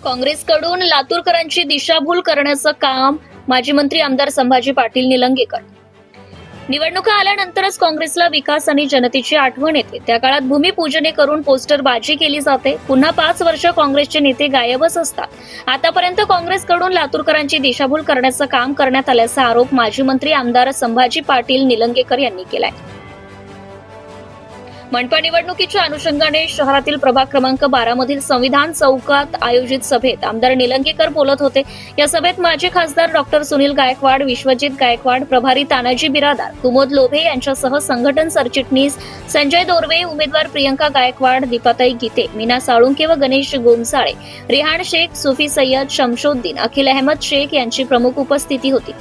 काँग्रेसकडून लातूरकरांची दिशाभूल करण्याचं काम माजी मंत्री आमदार संभाजी पाटील निलंगेकर. निवडणुका आल्यानंतरच काँग्रेसला विकास आणि जनतेची आठवण येते. त्या काळात भूमिपूजने करून पोस्टरबाजी केली जाते. पुन्हा 5 वर्ष काँग्रेसचे नेते गायबच असतात. आतापर्यंत काँग्रेसकडून लातूरकरांची दिशाभूल करण्याचं काम करण्यात आल्याचा आरोप माजी मंत्री आमदार संभाजी पाटील निलंगेकर यांनी केलाय. मनपा निवडणुकीच्या अनुषंगाने शहरातील प्रभाग क्रमांक 12 मधील संविधान चौकात आयोजित सभेत आमदार निलंगेकर बोलत होते. या सभेत माजी खासदार डॉक्टर सुनील गायकवाड, विश्वजित गायकवाड, प्रभारी तानाजी बिरादार, कुमोद लोभे यांच्यासह संघटन सरचिटणीस संजय दोरवे, उमेदवार प्रियंका गायकवाड, दीपाताई गीते, मीना साळुंके व गणेश गोमसाळे, रिहान शेख, सुफी सय्यद, शमशुद्दीन, अखिल अहमद शेख यांची प्रमुख उपस्थिती होती.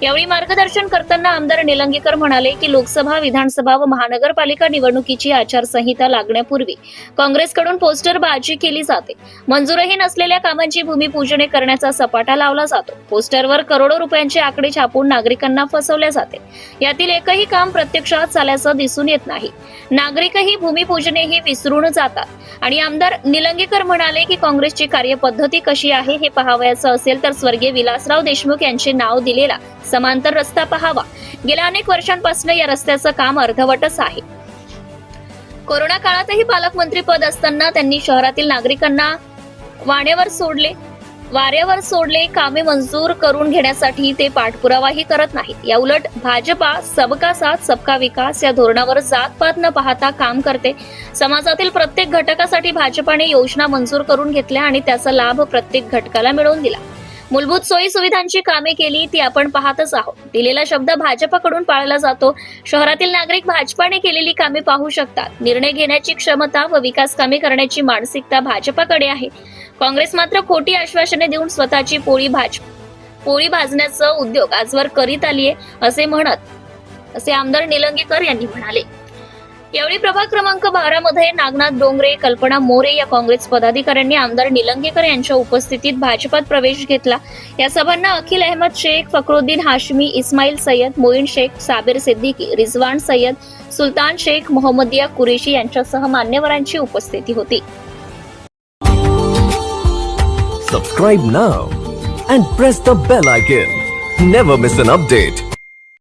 यावेळी मार्गदर्शन करताना आमदार निलंगेकर म्हणाले की लोकसभा, विधानसभा व महानगरपालिका निवडणुकीची आचारसंहिता लागण्यापूर्वी काँग्रेसकडून पोस्टरबाजी केली जाते. मंजूरही नसलेल्या कामांची भूमिपूजने करण्याचा सपाटा लावला जातो. पोस्टरवर करोडो रुपयांचे आकडे छापून नागरिकांना फसवले जाते. यातील एकही काम प्रत्यक्षात झाल्याचं दिसून येत नाही. नागरिकही भूमिपूजनेही विसरून जातात. आणि आमदार निलंगेकर म्हणाले की काँग्रेसची कार्यपद्धती कशी आहे हे पाहावयाचं असेल तर स्वर्गीय विलासराव देशमुख यांचे नाव दिलेला समांतर रस्ता पहावा. गेल्या अनेक वर्षांपासून या रस्त्याचं काम अर्धवटच आहे. कोरोना काळातही पालकमंत्री पद असताना त्यांनी शहरातील नागरिकांना वाऱ्यावर सोडले. कामे मंजूर करून घेण्यासाठी ते पाठपुरावाही करत नाहीत. याउलट भाजपा सबका साथ सबका विकास या धोरणावर जातपात न पाहता काम करते. समाजातील प्रत्येक घटकासाठी भाजपाने योजना मंजूर करून घेतल्या आणि त्याचा लाभ प्रत्येक घटकाला मिळवून दिला. मूलभूत सोयी सुविधांची कामे केली ती आपण पाहतच आहोत. दिलेला शब्द भाजपाकडून पाळला जातो. शहरातील नागरिक भाजपाने केलेली कामे पाहू शकतात. निर्णय घेण्याची क्षमता व विकास कामे करण्याची मानसिकता भाजपाकडे आहे. काँग्रेस मात्र खोटी आश्वासने देऊन स्वतःची पोळी भाजण्याचा उद्योग आजवर करीत आलीये असे आमदार निलंगेकर यांनी म्हणाले. यावेळी प्रभाग क्रमांक 12 मध्ये नागनाथ डोंगरे, कल्पना मोरे या काँग्रेस पदाधिकाऱ्यांनी आमदार निलंगेकर यांच्या उपस्थितीत भाजपात प्रवेश घेतला. या सभांना अखिल अहमद शेख, फखरुद्दीन हाशमी, इस्माईल सय्यद, मोईन शेख, साबिर सिद्दीकी, रिजवान सय्यद, सुलतान शेख, मोहम्मदिया कुरेशी यांच्यासह मान्यवरांची उपस्थिती होती. Subscribe now and press the bell icon. Never miss an update.